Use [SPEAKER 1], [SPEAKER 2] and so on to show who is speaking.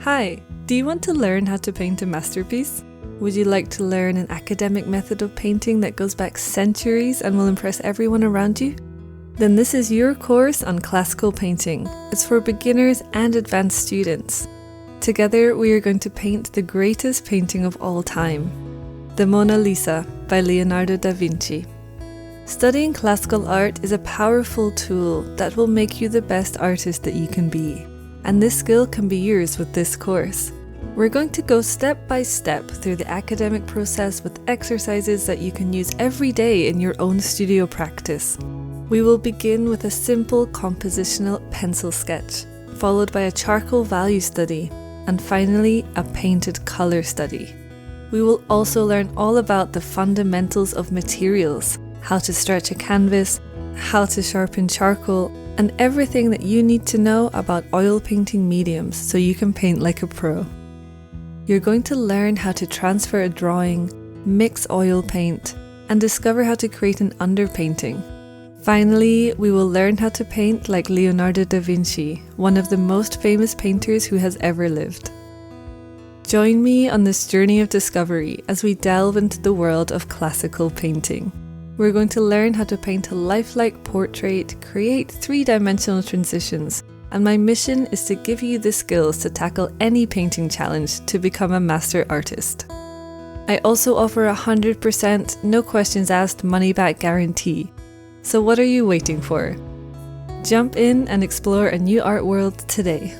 [SPEAKER 1] Hi, do you want to learn how to paint a masterpiece? Would you like to learn an academic method of painting that goes back centuries and will impress everyone around you? Then this is your course on classical painting. It's for beginners and advanced students. Together we are going to paint the greatest painting of all time, the Mona Lisa by Leonardo da Vinci. Studying classical art is a powerful tool that will make you the best artist that you can be. And this skill can be yours with this course. We're going to go step by step through the academic process with exercises that you can use every day in your own studio practice. We will begin with a simple compositional pencil sketch, followed by a charcoal value study, and finally a painted color study. We will also learn all about the fundamentals of materials, how to stretch a canvas, how to sharpen charcoal, and everything that you need to know about oil painting mediums so you can paint like a pro. You're going to learn how to transfer a drawing, mix oil paint, and discover how to create an underpainting. Finally, we will learn how to paint like Leonardo da Vinci, one of the most famous painters who has ever lived. Join me on this journey of discovery as we delve into the world of classical painting. We're going to learn how to paint a lifelike portrait, create three-dimensional transitions, and my mission is to give you the skills to tackle any painting challenge to become a master artist. I also offer 100% no questions asked money-back guarantee. So what are you waiting for? Jump in and explore a new art world today.